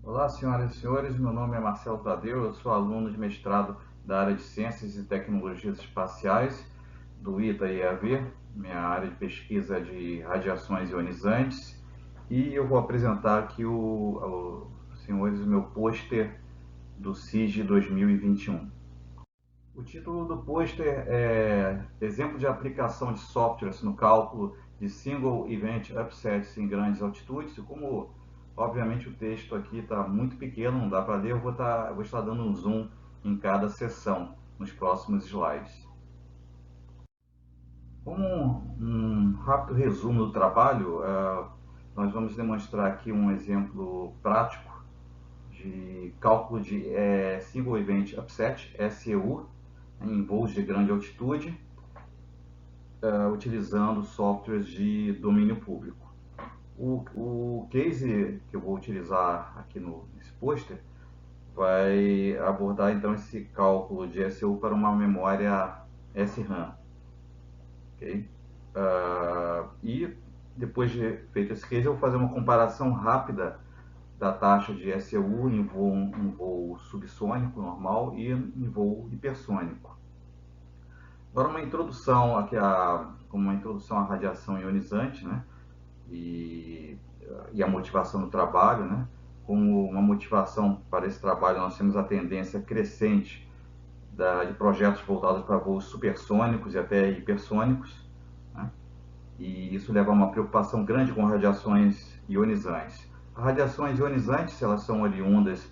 Olá, senhoras e senhores, meu nome é Marcelo Tadeu, eu sou aluno de mestrado da área de Ciências e Tecnologias Espaciais do ITA-IAV, minha área de pesquisa é de radiações ionizantes, e eu vou apresentar aqui aos senhores o meu pôster do CIGE 2021. O título do pôster é Exemplo de aplicação de softwares no cálculo de Single Event Upsets em grandes altitudes. E como, obviamente, o texto aqui está muito pequeno, não dá para ler, eu vou estar dando um zoom em cada seção nos próximos slides. Como um rápido resumo do trabalho, nós vamos demonstrar aqui um exemplo prático de cálculo de Single Event Upset, SEU, em voos de grande altitude, utilizando softwares de domínio público. O case que eu vou utilizar aqui nesse pôster vai abordar então esse cálculo de SU para uma memória SRAM. Okay? E depois de feito esse case, eu vou fazer uma comparação rápida da taxa de SU em voo subsônico normal e em voo hipersônico. Agora uma introdução aqui uma introdução à radiação ionizante, né? E a motivação do trabalho, né? Como uma motivação para esse trabalho, nós temos a tendência crescente de projetos voltados para voos supersônicos e até hipersônicos, né? E isso leva a uma preocupação grande com radiações ionizantes. As radiações ionizantes, elas são oriundas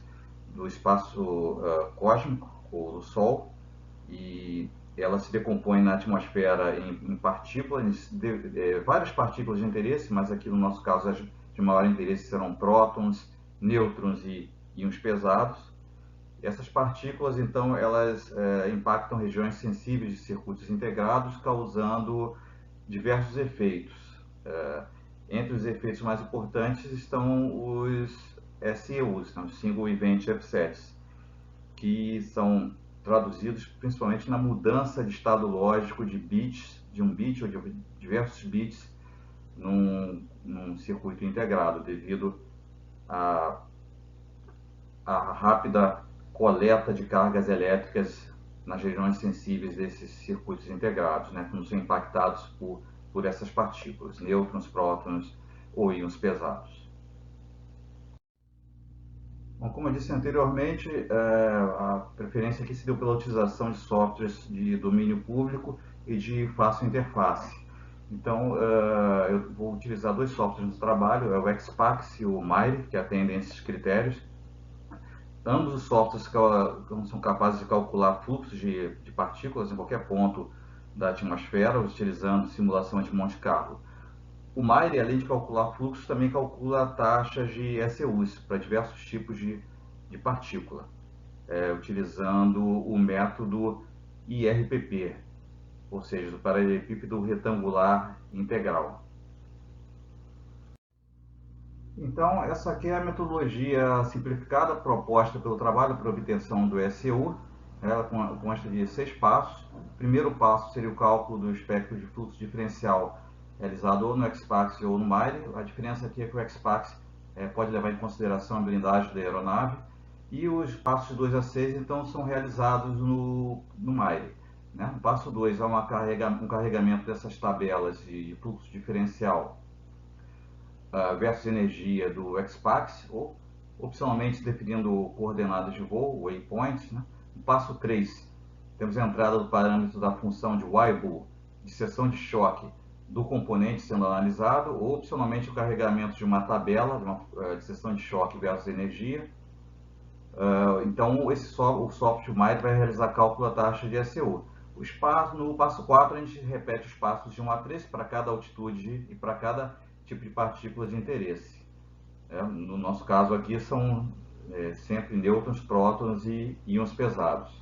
do espaço cósmico ou do Sol, e ela se decompõe na atmosfera em partículas, várias partículas de interesse, mas aqui no nosso caso as de maior interesse serão prótons, nêutrons e íons pesados. Essas partículas, então, elas impactam regiões sensíveis de circuitos integrados, causando diversos efeitos. Entre os efeitos mais importantes estão os SEUs, os Single Event Upsets, que são traduzidos principalmente na mudança de estado lógico de bits, de um bit ou de diversos bits num circuito integrado, devido à rápida coleta de cargas elétricas nas regiões sensíveis desses circuitos integrados, né, que não são impactados por essas partículas, nêutrons, prótons ou íons pesados. Bom, como eu disse anteriormente, a preferência aqui se deu pela utilização de softwares de domínio público e de fácil interface. Então, eu vou utilizar dois softwares no trabalho, é o XPax e o MIRI, que atendem esses critérios. Ambos os softwares são capazes de calcular fluxos de partículas em qualquer ponto da atmosfera, utilizando simulação de Monte Carlo. O MIRI, além de calcular fluxos, também calcula taxas de SEUs para diversos tipos de partícula, utilizando o método IRPP, ou seja, do paralelepípedo retangular integral. Então, essa aqui é a metodologia simplificada proposta pelo trabalho para obtenção do SEU. Ela consta de 6 passos. O primeiro passo seria o cálculo do espectro de fluxo diferencial realizado ou no XPax ou no MIRI. A diferença aqui é que o XPax pode levar em consideração a blindagem da aeronave. E os passos 2 a 6, então, são realizados no MIRI. Né? No passo 2, há um carregamento dessas tabelas de fluxo diferencial versus energia do XPax, ou opcionalmente definindo coordenadas de voo, waypoints. Né? No passo 3, temos a entrada do parâmetro da função de Weibull, de seção de choque do componente sendo analisado, ou opcionalmente o carregamento de uma tabela de seção de choque versus energia. Então, o software MIRI vai realizar cálculo da taxa de SEU. No passo 4, a gente repete os passos de 1 a 3 para cada altitude e para cada tipo de partícula de interesse. No nosso caso aqui são sempre nêutrons, prótons e íons pesados.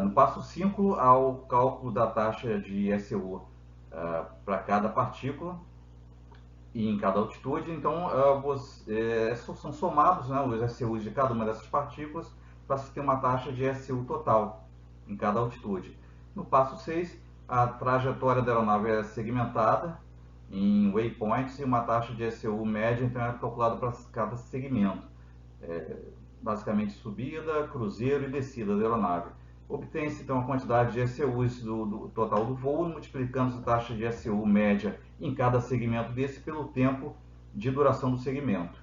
No passo 5, há o cálculo da taxa de SEU para cada partícula e em cada altitude. Então, são somados, né, os SEUs de cada uma dessas partículas para se ter uma taxa de SEU total em cada altitude. No passo 6, a trajetória da aeronave é segmentada em waypoints e uma taxa de SEU média então é calculada para cada segmento. basicamente subida, cruzeiro e descida da aeronave. Obtém-se então a quantidade de ECUs do total do voo, multiplicando a taxa de ECU média em cada segmento desse pelo tempo de duração do segmento.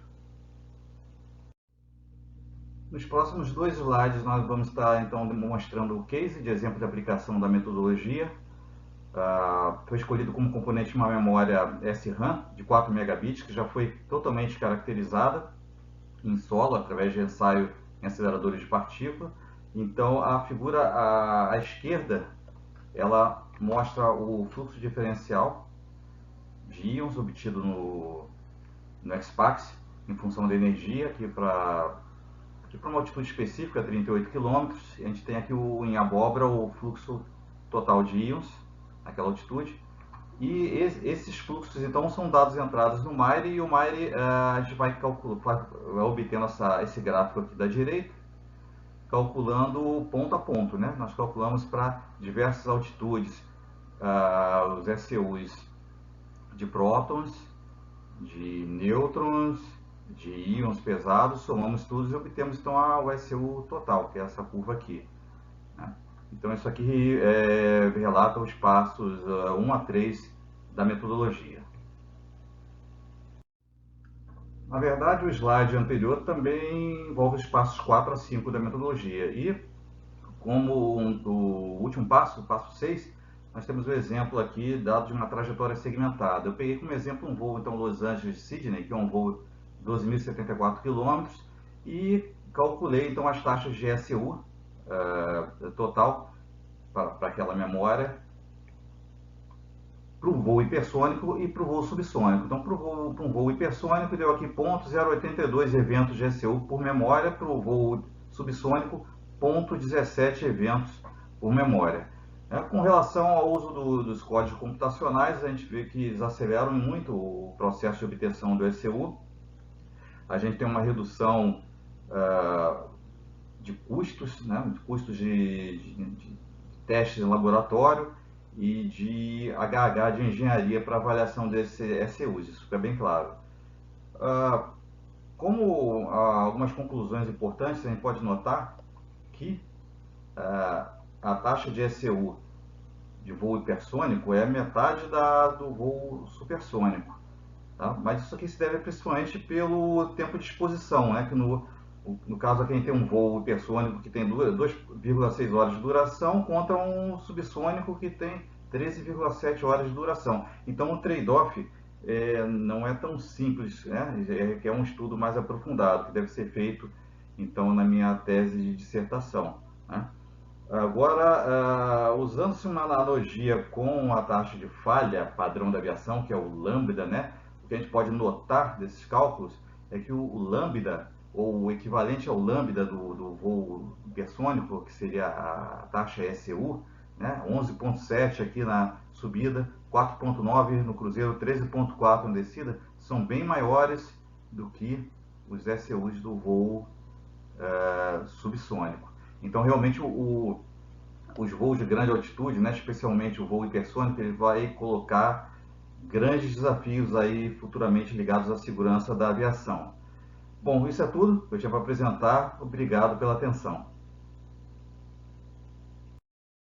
Nos próximos 2 slides nós vamos estar então demonstrando o case de exemplo de aplicação da metodologia. Foi escolhido como componente uma memória SRAM de 4 megabits, que já foi totalmente caracterizada em solo, através de ensaio em aceleradores de partícula. Então, a figura à esquerda, ela mostra o fluxo diferencial de íons obtido no XPAX, em função da energia, aqui para uma altitude específica, 38 km. A gente tem aqui em abóbora o fluxo total de íons, naquela altitude. E esses fluxos, então, são dados entrados no MIRE, e o MIRE a gente vai obtendo esse gráfico aqui da direita, calculando ponto a ponto, né? Nós calculamos para diversas altitudes os ECUs de prótons, de nêutrons, de íons pesados, somamos tudo e obtemos então o ECU total, que é essa curva aqui, né? Então isso aqui relata os passos 1 a 3 da metodologia. Na verdade, o slide anterior também envolve os passos 4 a 5 da metodologia. E, como o último passo, o passo 6, nós temos o exemplo aqui dado de uma trajetória segmentada. Eu peguei como exemplo um voo, então, Los Angeles-Sydney, que é um voo de 12.074 km, e calculei, então, as taxas de ECU total para aquela memória, para o voo hipersônico e para o voo subsônico. Então, para um voo hipersônico, deu aqui 0,082 eventos de ECU por memória, para o voo subsônico, 0,17 eventos por memória. Com relação ao uso dos códigos computacionais, a gente vê que eles aceleram muito o processo de obtenção do ECU. A gente tem uma redução de custos, né, de custos de testes em laboratório e de HH de engenharia para avaliação desses ECUs, isso fica bem claro. Como algumas conclusões importantes, a gente pode notar que a taxa de ECU de voo hipersônico é metade do voo supersônico, tá? Mas isso aqui se deve principalmente pelo tempo de exposição, né? Que no caso aqui a gente tem um voo hipersônico que tem 2,6 horas de duração contra um subsônico que tem 13,7 horas de duração. Então o trade-off não é tão simples, né? É um estudo mais aprofundado que deve ser feito então na minha tese de dissertação, né? Agora, usando-se uma analogia com a taxa de falha padrão da aviação, que é o lambda, né? O que a gente pode notar desses cálculos é que o lambda, ou o equivalente ao lambda do voo hipersônico, que seria a taxa ECU, né? 11,7 aqui na subida, 4,9 no cruzeiro, 13,4 na descida, são bem maiores do que os ECUs do voo subsônico. Então, realmente, os voos de grande altitude, né, especialmente o voo hipersônico, ele vai colocar grandes desafios aí futuramente ligados à segurança da aviação. Bom, isso é tudo que eu tinha para apresentar. Obrigado pela atenção.